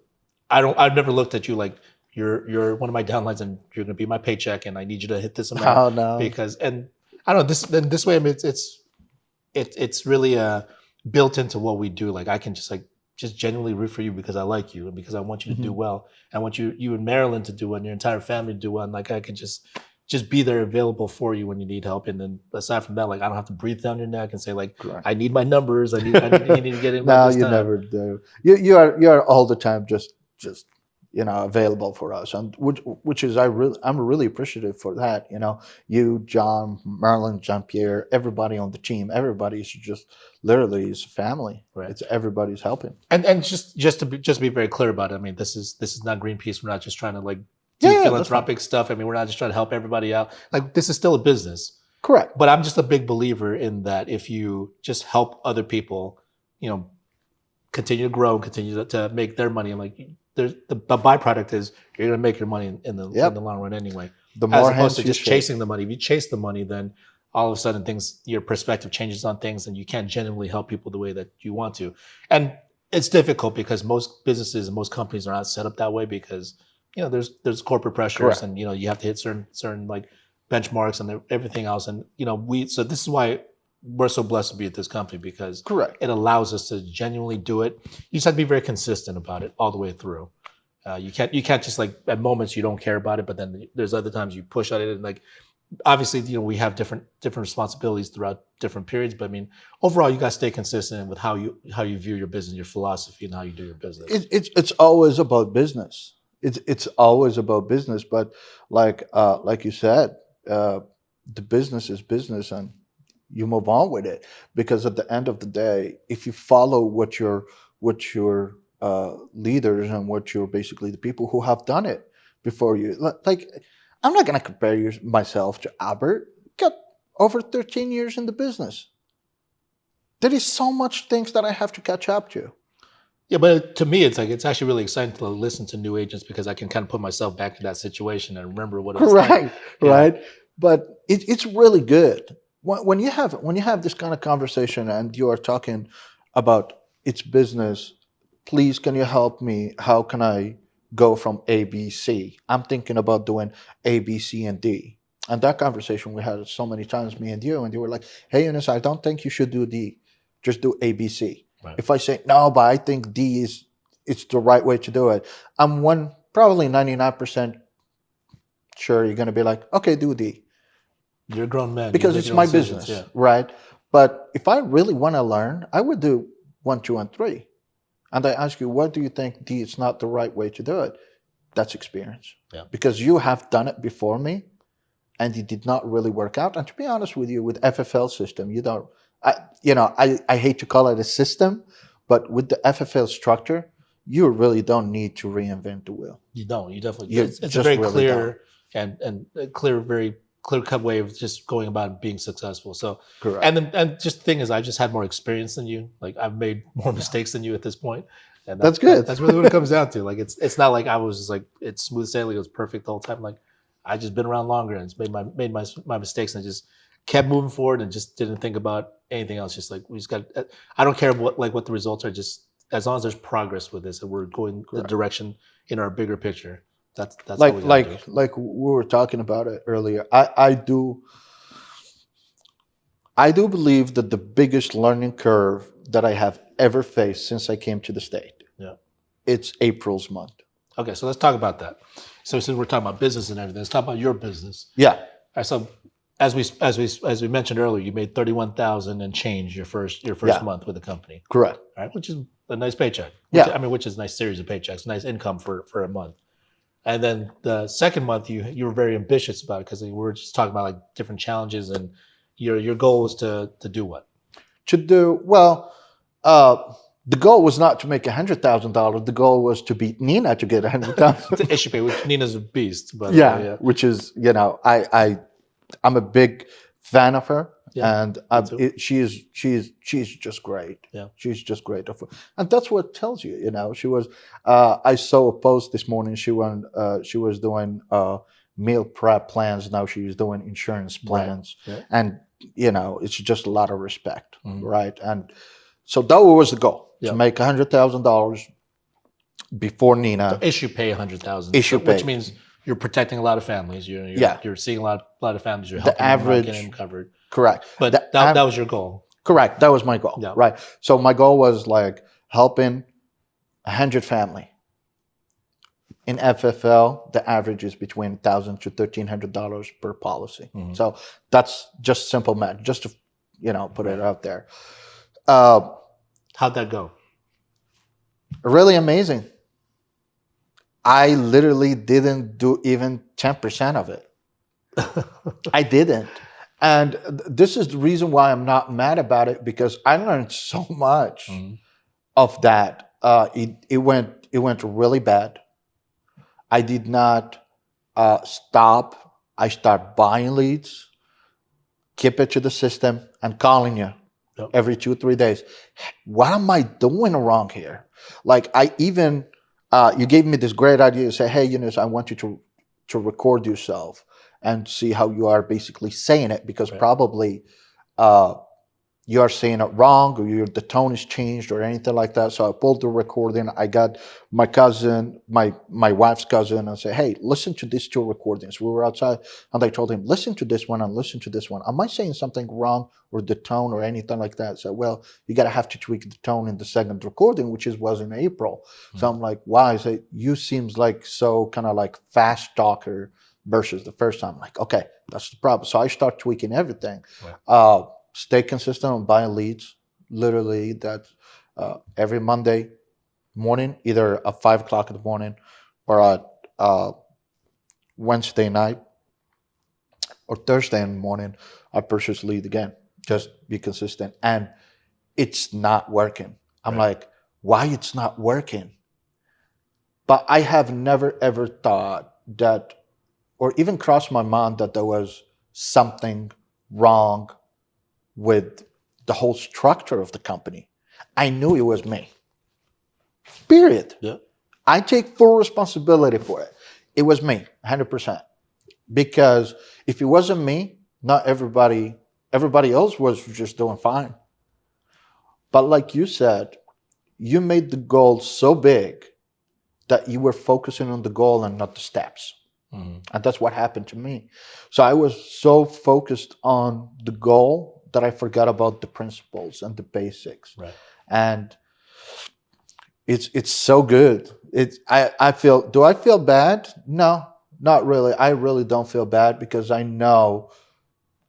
I've never looked at you like you're one of my downlines and you're going to be my paycheck and I need you to hit this amount Oh no. because, and I don't know, this way, I mean, it's really built into what we do. Like I can just genuinely root for you because I like you and because I want you to do well. I want you in Maryland to do well and your entire family to do well. And like I can just be there available for you when you need help. And then aside from that, like I don't have to breathe down your neck and say like, Correct. I need my numbers. I need to get in. No, this you time. never do. You are all the time just available for us, and which is I'm really appreciative for that. You, John, Marlon, Jean Pierre, everybody on the team, everybody's just literally is family. Right. It's everybody's helping. And just to be very clear about it, I mean, this is not Greenpeace. We're not just trying to like do Yeah, philanthropic stuff. I mean, we're not just trying to help everybody out. Like this is still a business. Correct. But I'm just a big believer in that if you just help other people, continue to grow, continue to make their money. And like there's the byproduct is you're going to make your money in the long run anyway. The more as opposed to hands you just shake. chasing the money. If you chase the money, then all of a sudden your perspective changes on things and you can't genuinely help people the way that you want to. And it's difficult because most businesses and most companies are not set up that way because, there's corporate pressures. Correct. And, you have to hit certain like benchmarks and everything else. And, so this is why we're so blessed to be at this company because Correct. It allows us to genuinely do it. You just have to be very consistent about it all the way through. You can't just like at moments you don't care about it, but then there's other times you push at it and like, obviously, we have different responsibilities throughout different periods, but I mean, overall, you got to stay consistent with how you view your business, your philosophy, and how you do your business. It's always about business. It's always about business, but like you said, the business is business, and you move on with it because at the end of the day, if you follow what your leaders and what your basically the people who have done it before you, like. I'm not going to compare myself to Albert. Got over 13 years in the business. There is so much things that I have to catch up to. Yeah, but to me, it's actually really exciting to listen to new agents because I can kind of put myself back in that situation and remember what it was like. Right. But it's really good when you have this kind of conversation and you are talking about its business. Please, can you help me? How can I go from A, B, C? I'm thinking about doing A, B, C, and D. And that conversation we had so many times, me and you were like, hey, Eunice, I don't think you should do D. Just do A, B, C. Right. If I say, no, but I think D it's the right way to do it, I'm probably 99% sure you're going to be like, okay, do D. You're a grown man. Because it's my business, right? But if I really want to learn, I would do 1, 2, and 3. And I ask you, what do you think D is not the right way to do it? That's experience. Yeah. Because you have done it before me and it did not really work out. And to be honest with you, with FFL system, I hate to call it a system, but with the FFL structure, you really don't need to reinvent the wheel. You don't. You definitely. It's a very really clear and clear, very clear-cut way of just going about being successful. So, correct. And just the thing is, I just had more experience than you. Like I've made more mistakes than you at this point. And that's good. That's really what it comes down to. Like it's not like I was just like it's smooth sailing. It was perfect the whole time. Like I just been around longer and it's made my mistakes and I just kept moving forward and just didn't think about anything else. Just like we just got. I don't care what the results are. Just as long as there's progress with this and we're going the direction in our bigger picture. That's like we were talking about it earlier. I do believe that the biggest learning curve that I have ever faced since I came to the state, it's April's month. Okay, so let's talk about that. So since we're talking about business and everything, let's talk about your business. Yeah. All right, so as we mentioned earlier, you made $31,000 and change your first month with the company. Correct. All right, which is a nice paycheck. Which is a nice series of paychecks, nice income for a month. And then the second month, you were very ambitious about it because we were just talking about like different challenges, and your goal was to do what? The goal was not to make $100,000. The goal was to beat Nina to get $100,000. It should be, which Nina's a beast. But which is I'm a big fan of her. Yeah, and she's just great. Yeah, she's just great, and that's what tells you. She was. I saw a post this morning. She was doing meal prep plans. Now she's doing insurance plans, and it's just a lot of respect, Mhm. right? And so that was the goal, Yeah. to make $100,000 before Nina. Issue pay 100,000, Issue which pay. means you're protecting a lot of families. Yeah. You're seeing a lot of families. You're The helping them out, getting average, them covered. correct. But The that was your goal. Correct. That was my goal. Yeah. Right. So my goal was like helping 100 family. In FFL, the average is between $1,000 to $1,300 per policy. Mhm. So that's just simple math, just to put it out there. How'd that go? Really amazing. I literally didn't do even 10% of it. I didn't. And this is the reason why I'm not mad about it, because I learned so much of that. It went really bad. I did not stop. I start buying leads, keep it to the system, and calling you every 2-3 days. What am I doing wrong here? Like, I even you gave me this great idea to say, hey, Eunice, I want you to record yourself and see how you are basically saying it, because probably you are saying it wrong, or the tone is changed or anything like that. So I pulled the recording. I got my cousin, my wife's cousin, and said, hey, listen to these 2 recordings. We were outside, and I told him, listen to this one and listen to this one. Am I saying something wrong, or the tone or anything like that? So, well, you got to have to tweak the tone in the second recording, which was in April. So I'm like, why? I say, you seems like so kind of like fast talker versus the first time. I'm like, okay, that's the problem. So I start tweaking everything. Stay consistent on buying leads. Literally, that every Monday morning, either at 5 o'clock in the morning or at Wednesday night or Thursday in the morning, I purchase lead again. Just be consistent. And it's not working. I'm like, why it's not working? But I have never, ever thought that, or even crossed my mind that there was something wrong with the whole structure of the company. I knew it was me. Period. Yeah. I take full responsibility for it. It was me, 100%. Because if it wasn't me, not everybody else was just doing fine. But like you said, you made the goal so big that you were focusing on the goal and not the steps. And that's what happened to me. So I was so focused on the goal that I forgot about the principles and the basics. Right. And it's so good. I feel, do I feel bad? No, not really. I really don't feel bad, because I know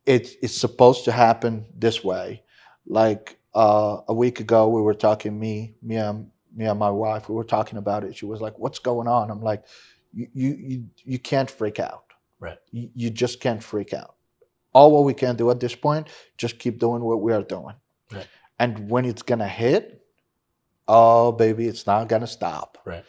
it's supposed to happen this way. Like a week ago, we were talking, me and my wife, we were talking about it. She was like, what's going on? I'm like, you can't freak out. Right. You just can't freak out. All what we can do at this point, just keep doing what we are doing. Right. And when it's gonna hit, oh baby, it's not gonna stop. Right.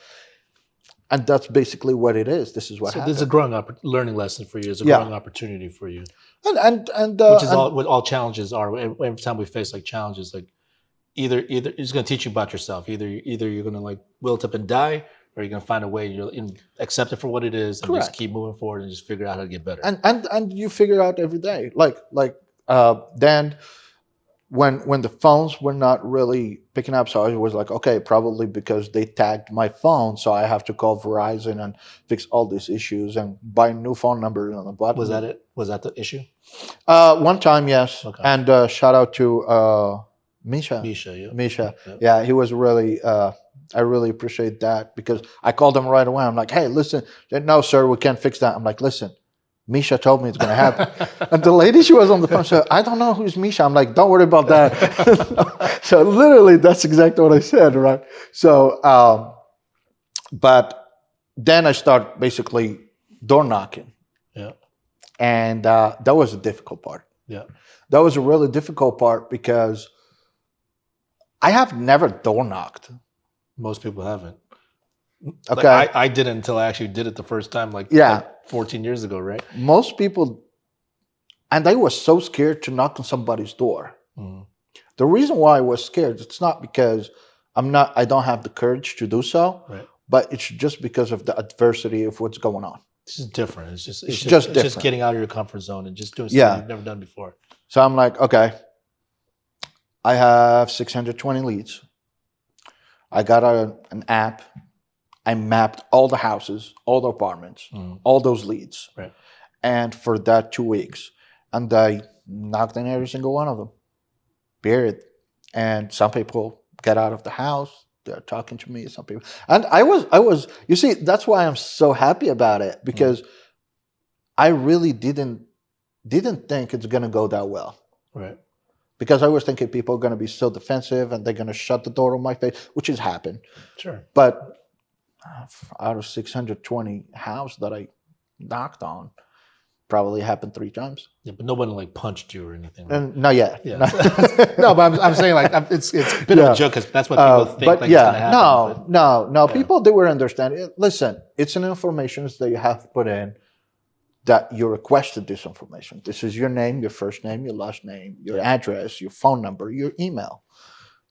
And that's basically what it is. This is what So happened. this is a growing learning lesson for you. It's a growing opportunity for you. And Which is what all challenges are. Every time we face like challenges, like either it's going to teach you about yourself. Either you're going to like wilt up and die, or you're going to find a way. You'll accept it for what it is, and Correct. Just keep moving forward and just figure out how to get better. And you figure out every day. Then when the phones were not really picking up, so I was like, okay, probably because they tagged my phone, so I have to call Verizon and fix all these issues and buy a new phone number on the button. Was that it? Was that the issue? One time, yes. Okay. And shout out to Misha. Yeah. Yeah, he was really. I really appreciate that, because I called him right away. I'm like, hey, listen, no, sir, we can't fix that. I'm like, listen, Misha told me it's going to happen. And the lady, she was on the phone, said, I don't know who's Misha. I'm like, don't worry about that. So literally, that's exactly what I said, right? So, but then I start basically door knocking. Yeah. And that was a difficult part. Yeah. That was a really difficult part, because I have never door knocked. Most people haven't. Okay. Like I didn't until I actually did it the first time, like 14 years ago, right? Most people, and I was so scared to knock on somebody's door. Mm-hmm. The reason why I was scared, it's not because I don't have the courage to do so, right, but it's just because of the adversity of what's going on. It's just different. It's just different. It's just getting out of your comfort zone and just doing something you've never done before. So I'm like, okay, I have 620 leads. I got an app. I mapped all the houses, all the apartments, all those leads. Right. And for that 2 weeks, and I knocked in every single one of them. Period. And some people get out of the house. They're talking to me. Some people, and I was. You see, that's why I'm so happy about it, because I really didn't think it's gonna go that well. Right. Because I was thinking people are gonna be so defensive and they're gonna shut the door on my face, which has happened. Sure. But out of 620 houses that I knocked on, probably happened 3 times. Yeah, but no one like punched you or anything. Right? And not yet. Yeah. No, but I'm saying like it's a bit of a joke because that's what people think but like yeah, it's going to happen. no. People, they were understanding. Listen, it's an information that you have to put in, that you requested this information. This is your name, your first name, your last name, your address, your phone number, your email.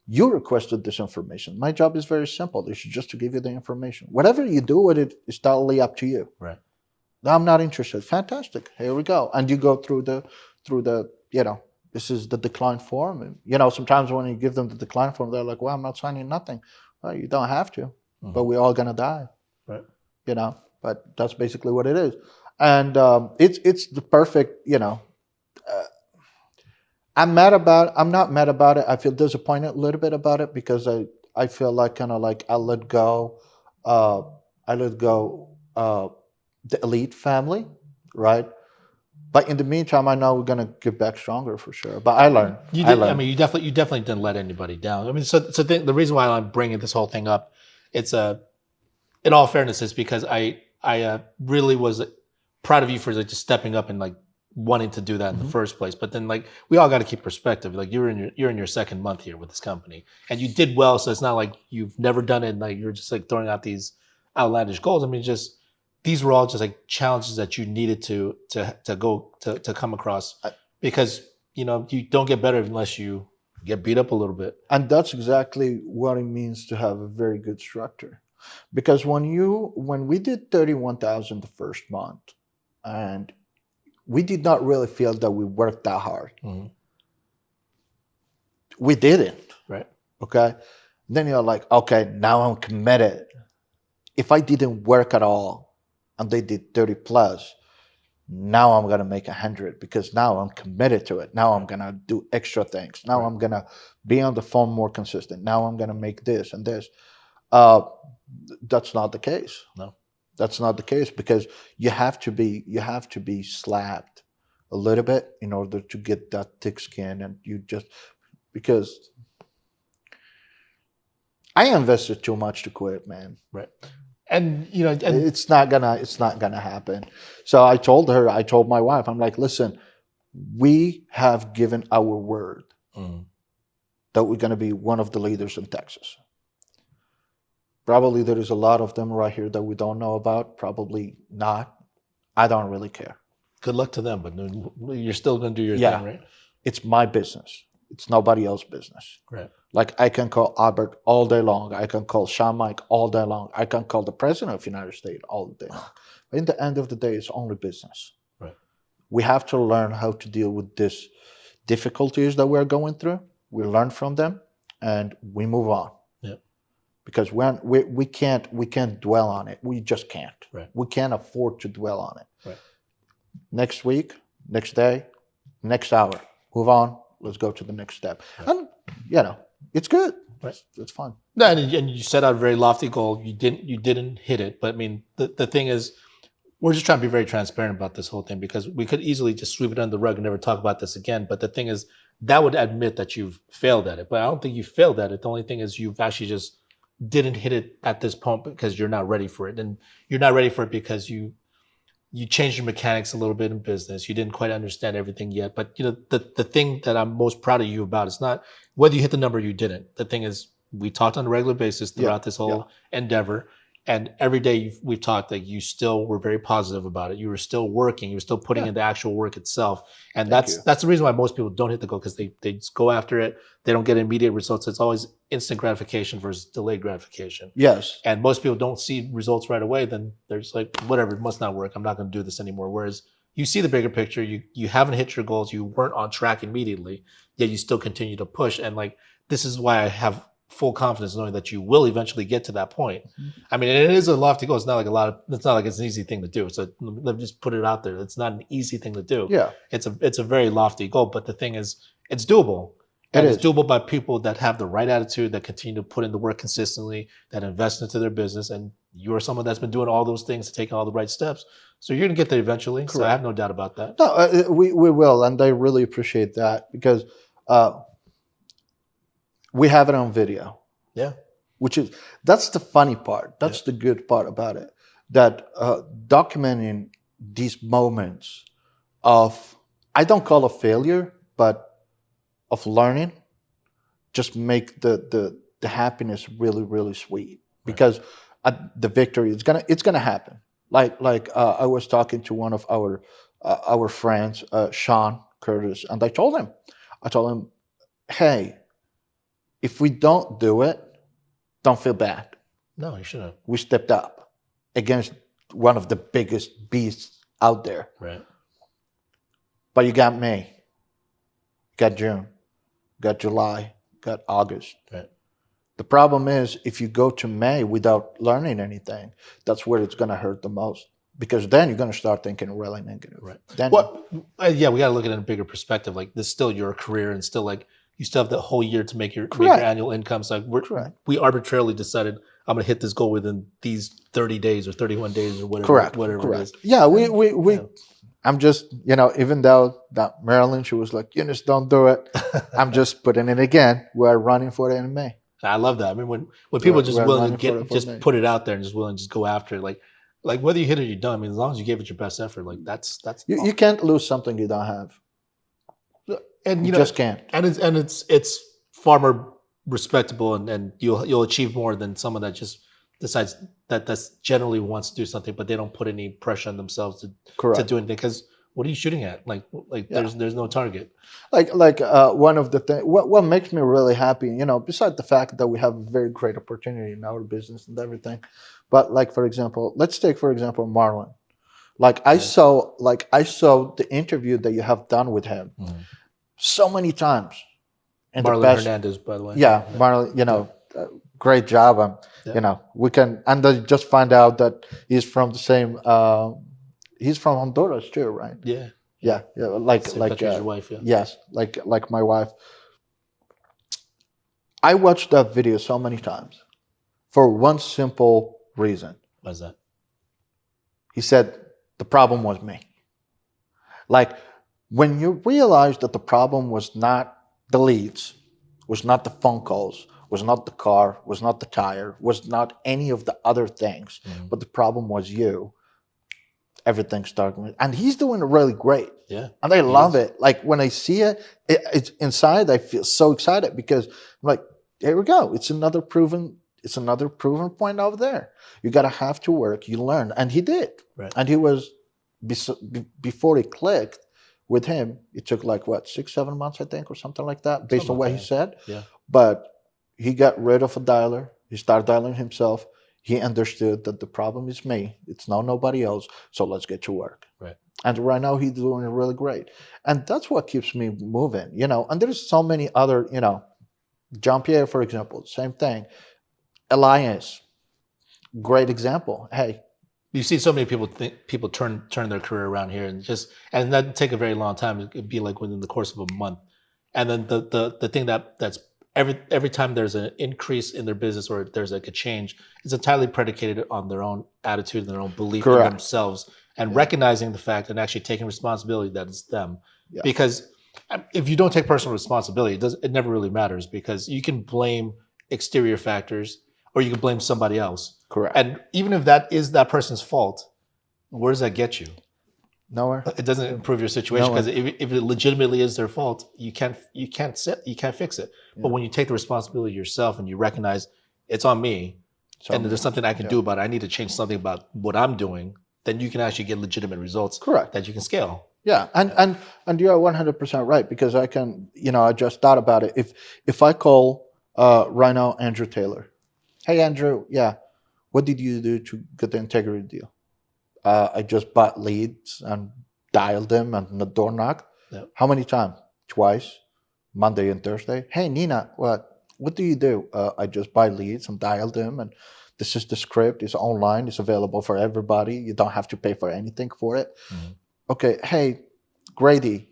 You requested this information. My job is very simple. It's just to give you the information. Whatever you do with it is totally up to you. Right. I'm not interested. Fantastic. Here we go. And you go through the, this is the decline form. And, sometimes when you give them the decline form, they're like, well, I'm not signing nothing. Well, you don't have to, but we're all going to die. Right. But that's basically what it is. And it's the perfect, I'm not mad about it. I feel disappointed a little bit about it, because I feel like kind of like I let go the Elite family, right? But in the meantime, I know we're gonna get back stronger for sure. But I learned. You definitely didn't let anybody down. I mean, so the reason why I'm bringing this whole thing up, it's in all fairness, is because I really was proud of you for like just stepping up and like wanting to do that in the first place. But then like we all got to keep perspective. Like you're in your second month here with this company, and you did well. So it's not like you've never done it and like you're just like throwing out these outlandish goals. I mean, just these were all just like challenges that you needed to come across, because you don't get better unless you get beat up a little bit. And that's exactly what it means to have a very good structure. Because when we did 31,000 the first month, and we did not really feel that we worked that hard. We didn't. Right. Okay. Then you're like, okay, now I'm committed. If I didn't work at all and they did 30 plus, now I'm going to make 100, because now I'm committed to it. Now I'm going to do extra things. Now I'm going to be on the phone more consistent. Now I'm going to make this and this. That's not the case. No. That's not the case, because you have to be slapped a little bit in order to get that thick skin. And because I invested too much to quit, man. Right. And it's not gonna happen. So I told my wife, I'm like, listen, we have given our word that we're gonna be one of the leaders in Texas. Probably there is a lot of them right here that we don't know about. Probably not. I don't really care. Good luck to them, but you're still going to do your thing, right? It's my business. It's nobody else's business. Right. Like I can call Albert all day long. I can call Sean Mike all day long. I can call the president of the United States all day long. But in the end of the day, it's only business. Right. We have to learn how to deal with these difficulties that we're going through. We learn from them and we move on. Because we can't dwell on it. We just can't. Right. We can't afford to dwell on it. Right. Next week, next day, next hour, move on. Let's go to the next step. Right. And it's good. Right. It's fun. No, and you set out a very lofty goal. You didn't hit it. But I mean, the thing is, we're just trying to be very transparent about this whole thing, because we could easily just sweep it under the rug and never talk about this again. But the thing is, that would admit that you've failed at it. But I don't think you failed at it. The only thing is you've actually just didn't hit it at this point because you're not ready for it. And you're not ready for it because you changed your mechanics a little bit in business. You didn't quite understand everything yet. But the thing that I'm most proud of you about is not whether you hit the number or you didn't. The thing is, we talked on a regular basis throughout this whole endeavor. And every day we've talked that you still were very positive about it. You were still working. You were still putting in the actual work itself. And that's the reason why most people don't hit the goal, because they just go after it. They don't get immediate results. It's always instant gratification versus delayed gratification. Yes. And most people don't see results right away. Then they're just like, whatever, it must not work. I'm not going to do this anymore. Whereas you see the bigger picture. You haven't hit your goals. You weren't on track immediately, yet you still continue to push. And like this is why I have full confidence knowing that you will eventually get to that point. I mean, it is a lofty goal. It's not like it's not like it's an easy thing to do. So let me just put it out there. It's not an easy thing to do. Yeah, It's a very lofty goal, but the thing is, it's doable. it And is. it's doable by people that have the right attitude, that continue to put in the work consistently, that invest into their business. And you're someone that's been doing all those things, taking all the right steps. So you're going to get there eventually. So I have no doubt about that. No, we will, and I really appreciate that because we have it on video. Yeah. That's the funny part. That's the good part about it. That documenting these moments of, I don't call it failure, but of learning, just make the happiness really, really sweet. Because the victory it's gonna happen. Like I was talking to one of our friends, Sean Curtis, and I told him, hey, if we don't do it, don't feel bad. No, you shouldn't. We stepped up against one of the biggest beasts out there. Right. But you got May, got June, got July, got August. Right. The problem is if you go to May without learning anything, that's where it's going to hurt the most. Because then you're going to start thinking really negative. Right. Then, Well, yeah, we got to look at it in a bigger perspective. Like this is still your career and still like you still have the whole year to make your annual income. So like we arbitrarily decided I'm going to hit this goal within these 30 days or 31 days or whatever it is. Yeah, we I'm just, even though that Marilyn, she was like, Eunice, don't do it. I'm just putting it again. We're running for it in May. I love that. I mean, when people are just willing to put it out there and just willing to just go after it, like whether you hit it or you don't, I mean, as long as you gave it your best effort, like that's you can't lose something you don't have. And you just can't. And it's far more respectable and you'll achieve more than someone that just decides that's generally wants to do something, but they don't put any pressure on themselves to do anything. Because what are you shooting at? Like there's no target. Like one of the things, what makes me really happy, besides the fact that we have a very great opportunity in our business and everything, but like for example, let's take for example Marlon. Like I saw the interview that you have done with him so many times. And Marlon Hernandez, by the way. Yeah, Marlon, great job. We can, and I just find out that he's from the same. He's from Honduras too, right? Yeah. Yeah. Like your wife. Yeah. Yes, like my wife. I watched that video so many times for one simple reason. What's that? He said the problem was me. Like when you realize that the problem was not the leads, was not the phone calls, was not the car, was not the tire, was not any of the other things, but the problem was you. Everything started, and he's doing really great. Yeah, and I love it. Like when I see it's inside. I feel so excited because I'm like, there we go. It's another proven point over there. You gotta have to work. You learn, and he did. Right. And he was before it clicked. With him, it took like 6-7 months, I think, or something like that, based on what he said. Yeah. But he got rid of a dialer. He started dialing himself. He understood that the problem is me. It's not nobody else. So let's get to work. Right. And right now he's doing really great. And that's what keeps me moving, And there's so many other, Jean-Pierre, for example, same thing. Elias, great example. Hey. You see so many people turn their career around here and that doesn't take a very long time. It could be like within the course of a month. And then the thing that's every time there's an increase in their business or there's like a change, it's entirely predicated on their own attitude and their own belief in themselves and recognizing the fact and actually taking responsibility that it's them. Yeah. Because if you don't take personal responsibility, it never really matters because you can blame exterior factors or you can blame somebody else. Correct. And even if that is that person's fault, where does that get you? Nowhere. It doesn't improve your situation because if it legitimately is their fault, you can't fix it. Yeah. But when you take the responsibility yourself and you recognize it's on me, and there's something I can do about it, I need to change something about what I'm doing, then you can actually get legitimate results. Correct. That you can scale. Yeah, and you are 100% right because I can, I just thought about it. If I call right now Andrew Taylor, hey Andrew, what did you do to get the integrity deal? I just bought leads and dialed them and the door knocked. Yep. How many times? Twice, Monday and Thursday. Hey, Nina, what do you do? I just buy leads and dial them, and this is the script. It's online. It's available for everybody. You don't have to pay for anything for it. Mhm. Okay. Hey, Grady,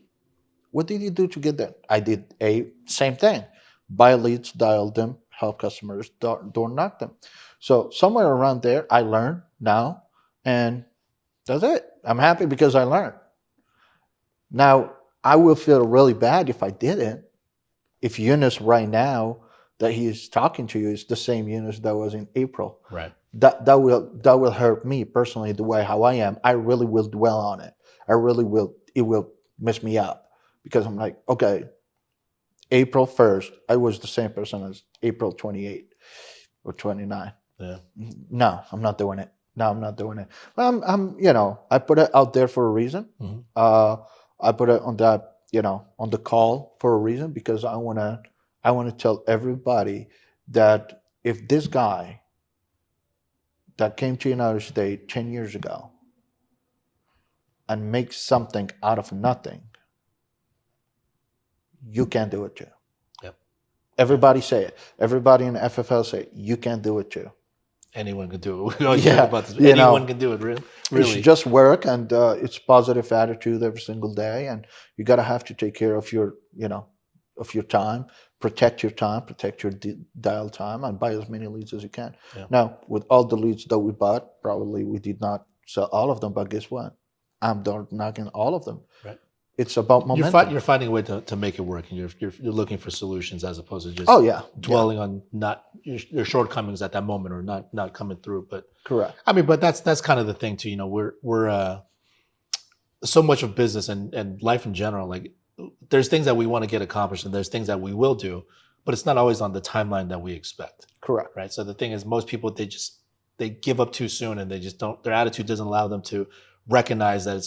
what did you do to get that? I did same thing. Buy leads, dial them, help customers, door knock them. So somewhere around there, I learned now, and that's it. I'm happy because I learned. Now, I will feel really bad if I didn't. If Eunice right now that he's talking to you is the same Eunice that was in April, Right. that will hurt me personally the way how I am. I really will dwell on it. I really will. It will mess me up because I'm like, okay, April 1st, I was the same person as April 28 or 29. Yeah. No, I'm not doing it. No, I'm not doing it. I put it out there for a reason. Mhm. I put it on that, on the call for a reason because I want to tell everybody that if this guy that came to the United States 10 years ago and makes something out of nothing, you can do it too. Yep. Everybody say it. Everybody in the FFL say it. You can do it too. Anyone can do it. We always Yeah, talk about this. Anyone can do it. Really. It's just work, and it's positive attitude every single day, and you gotta have to take care of your time, protect your time, protect your dial time, and buy as many leads as you can. Yeah. Now, with all the leads that we bought, probably we did not sell all of them, but guess what? I'm done knocking all of them. Right. It's about momentum. You're finding a way to make it work, and you're looking for solutions as opposed to just Oh yeah, dwelling on not your shortcomings at that moment or not coming through. But correct. I mean, but that's kind of the thing too. We're so much of business and life in general. Like there's things that we want to get accomplished, and there's things that we will do, but it's not always on the timeline that we expect. Correct. Right. So the thing is, most people they give up too soon, and they just don't. Their attitude doesn't allow them to recognize that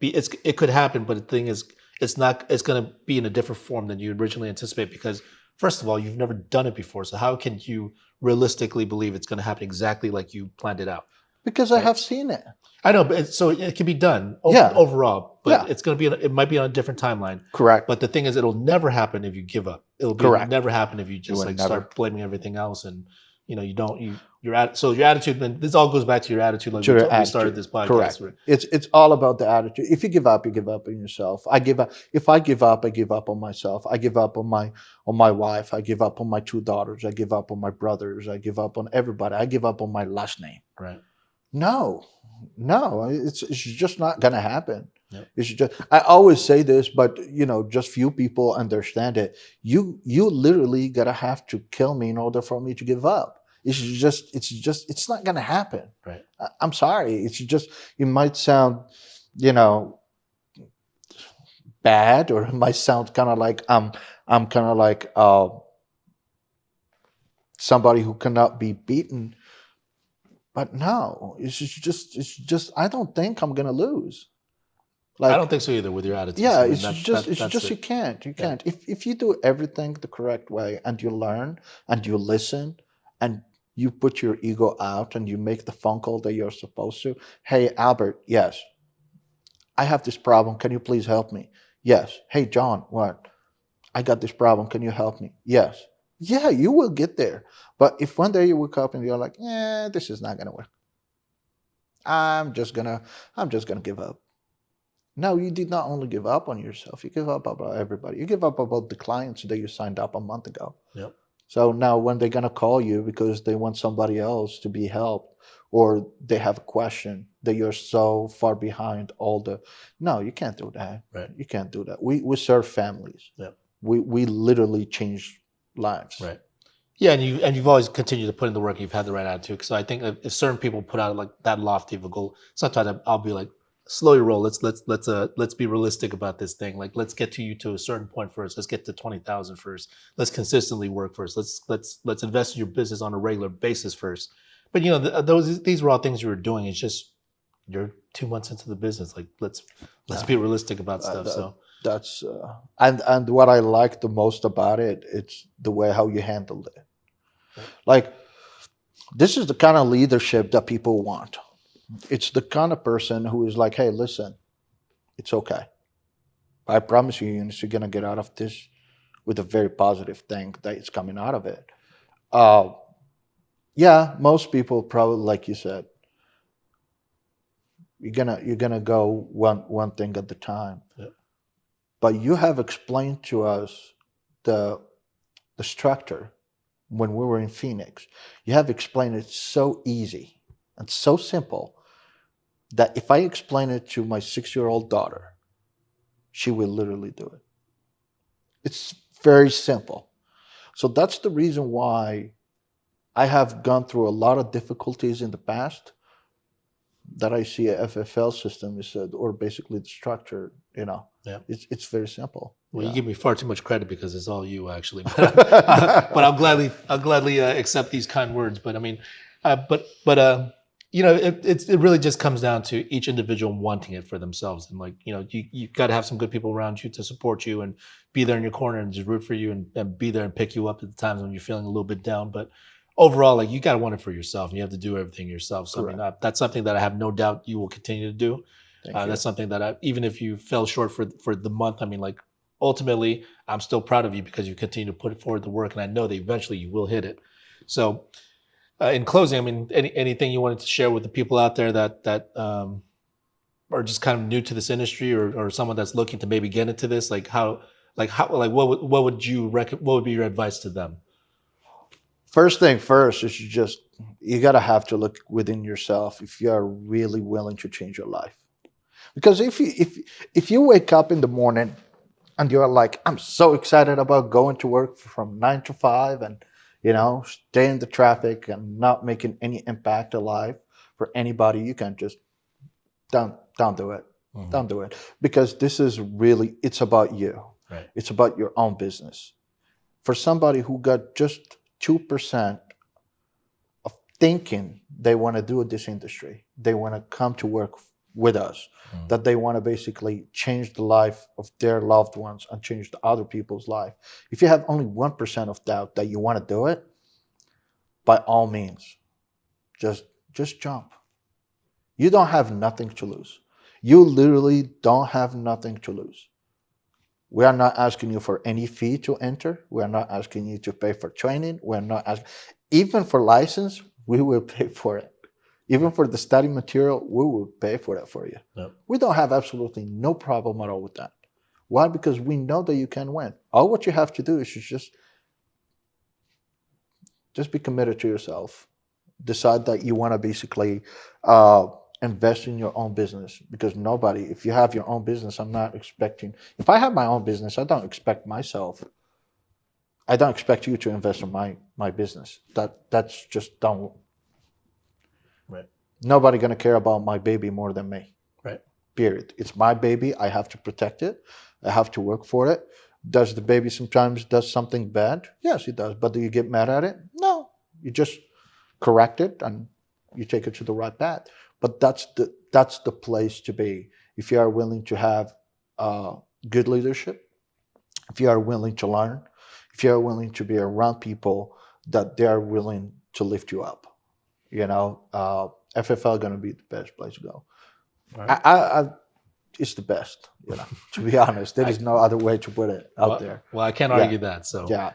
it could happen, but the thing is, it's going to be in a different form than you originally anticipate because first of all, you've never done it before. So how can you realistically believe it's going to happen exactly like you planned it out? Because I have seen it. I know, but so it can be done Yeah. overall, but Yeah. it's going to be, it might be on a different timeline. Correct. But the thing is, it'll never happen if you give up. It'll Correct. never happen if you just will like never. start blaming everything else and your attitude. Then this all goes back to your attitude. Like To your we attitude. started this podcast. Correct. It's all about the attitude. If you give up on yourself. I give up. If I give up on myself. I give up on my wife. I give up on my 2 daughters. I give up on my brothers. I give up on everybody. I give up on my last name. Right. No, it's just not gonna happen. Yep. It's just, I always say this, but just few people understand it. You literally gotta have to kill me in order for me to give up. It's not gonna happen. Right. I'm sorry. It's just, it might sound, bad, or it might sound kind of like I'm kind of like somebody who cannot be beaten. But no, it's just. I don't think I'm gonna lose. I don't think so either with your attitude. Yeah, I mean, it's just you can't. You can't. If you do everything the correct way and you learn and you listen and you put your ego out and you make the phone call that you're supposed to. Hey, Albert, yes, I have this problem. Can you please help me? Yes. Hey, John, what? I got this problem. Can you help me? Yes. Yeah, you will get there. But if one day you wake up and you're like, yeah, this is not gonna work. I'm just gonna give up. No, you did not only give up on yourself, you give up about everybody. You give up about the clients that you signed up a month ago. Yep. So now when they're gonna call you because they want somebody else to be helped or they have a question that you're so far behind no, you can't do that. Right. You can't do that. We serve families. Yep. We literally change lives. Right. Yeah, and you've always continued to put in the work. You've had the right attitude. So I think if certain people put out like that lofty of a goal, sometimes I'll be like, slow your roll. Let's be realistic about this thing. Like let's get you to a certain point first. Let's get to 20,000 first. Let's consistently work first. Let's invest in your business on a regular basis first. But these were all things you were doing. It's just you're 2 months into the business. Like let's be realistic about stuff. So. That's and what I like the most about it, it's the way how you handled it. Like this is the kind of leadership that people want. It's the kind of person who is like, hey, listen, it's okay. I promise you, Eunice, you're gonna get out of this with a very positive thing that is coming out of it. Uh, yeah, most people probably, like you said, you're gonna go one thing at the time. Yeah. But you have explained to us the the structure when we were in Phoenix. You have explained it so easy and so simple that if I explain it to my 6-year-old daughter, she will literally do it. It's very simple. So that's the reason why I have gone through a lot of difficulties in the past that I see a FFL system is or basically the structure, Yeah. it's very simple. Well, you Yeah. give me far too much credit because it's all you actually. But I'll gladly accept these kind words. But I mean, it really just comes down to each individual wanting it for themselves, and like you got to have some good people around you to support you and be there in your corner and just root for you and be there and pick you up at the times when you're feeling a little bit down. But overall, like you got to want it for yourself, and you have to do everything yourself. So I mean, Correct. that's something that I have no doubt you will continue to do. Thank you. That's something that even if you fell short for the month, I mean, like ultimately, I'm still proud of you because you continue to put forward the work, and I know that eventually you will hit it. So, in closing, I mean, anything you wanted to share with the people out there that are just kind of new to this industry, or someone that's looking to maybe get into this, what would be your advice to them? First thing first is you gotta have to look within yourself if you are really willing to change your life. Because if you wake up in the morning and you're like, I'm so excited about going to work from 9 to 5 and stay in the traffic and not making any impact of life for anybody, you can just don't do it. Mhm. Don't do it. Because this is really, it's about you. Right. It's about your own business. For somebody who got just 2% of thinking they want to do this industry, they want to come to work with us, Mhm. that they want to basically change the life of their loved ones and change the other people's life. If you have only 1% of doubt that you want to do it, by all means, just jump. You don't have nothing to lose. You literally don't have nothing to lose. We are not asking you for any fee to enter. We are not asking you to pay for training. We're not asking, even for license, we will pay for it. Even for the study material, we will pay for that for you. Yep. We don't have absolutely no problem at all with that. Why? Because we know that you can win. All what you have to do is just be committed to yourself. Decide that you want to basically invest in your own business, because nobody, if you have your own business, I'm not expecting, if I have my own business, I don't expect you to invest in my business. That's just don't. Right. Nobody gonna care about my baby more than me. Right. Period. It's my baby. I have to protect it. I have to work for it. Does the baby sometimes does something bad? Yes, it does. But do you get mad at it? No. You just correct it and you take it to the right path. But that's the place to be. If you are willing to have good leadership, if you are willing to learn, if you are willing to be around people that they are willing to lift you up, FFL going to be the best place to go. All right. I it's the best. To be honest, there is no other way to put it out there. Well, I can't Yeah. argue that. So Yeah,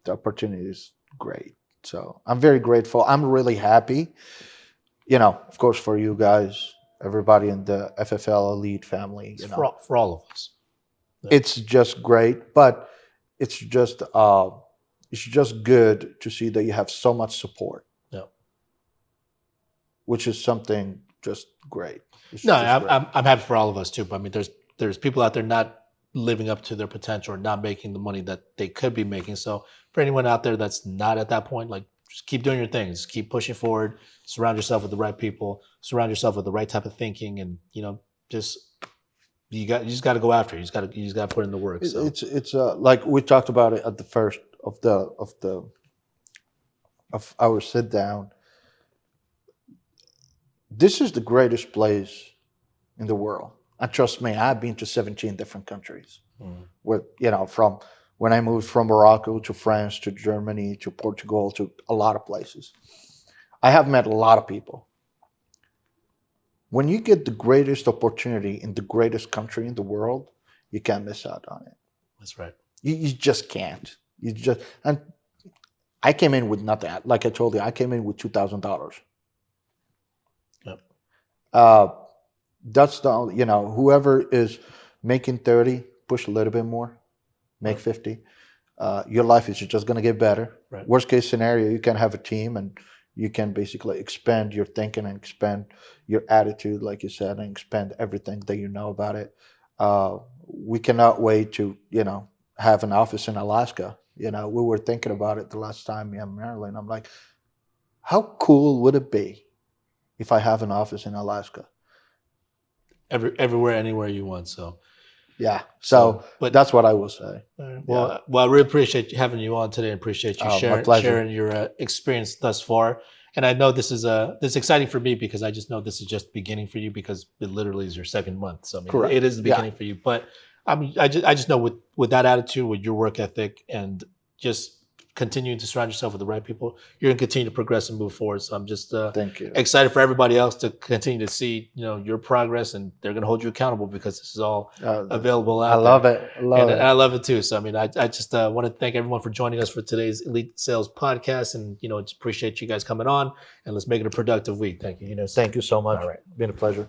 the opportunity is great. So I'm very grateful. I'm really happy. Of course, for you guys, everybody in the FFL Elite family. it's for all of us. It's just great, but it's just good to see that you have so much support. Yeah. Which is something just great. No, I'm happy for all of us too. But I mean, there's people out there not living up to their potential or not making the money that they could be making. So for anyone out there that's not at that point, like just keep doing your things, keep pushing forward, surround yourself with the right people, surround yourself with the right type of thinking, and just you just got to go after it. You just got to put in the work. So It's like we talked about it at the first of our sit down. This is the greatest place in the world. And trust me, I've been to 17 different countries. From when I moved from Morocco to France to Germany to Portugal to a lot of places. I have met a lot of people. When you get the greatest opportunity in the greatest country in the world, you can't miss out on it. That's right. You just can't. You just and I came in with nothing. Like I told you, I came in with $2,000. Yep. That's the only, whoever is making 30, push a little bit more, make 50. Your life is just going to get better. Right. Worst case scenario, you can have a team and you can basically expand your thinking and expand your attitude, like you said, and expand everything that you know about it. We cannot wait to, have an office in Alaska. We were thinking about it the last time, me and Marilyn. I'm like, how cool would it be if I have an office in Alaska? Everywhere, anywhere you want. So yeah. So but that's what I will say. Well, I really appreciate having you on today. Appreciate you sharing your experience thus far. And I know this is exciting for me because I just know this is just the beginning for you because it literally is your second month. So I mean, Correct. It is the beginning for you. But I mean, I just know with that attitude, with your work ethic, and just continuing to surround yourself with the right people, you're going to continue to progress and move forward. So I'm just Thank you. Excited for everybody else to continue to see your progress, and they're going to hold you accountable because this is all available out there. I love it. And I love it too. So I mean, I just want to thank everyone for joining us for today's Elite Sales Podcast, and just appreciate you guys coming on, and let's make it a productive week. Thank you. Thank you so much. All right, been a pleasure.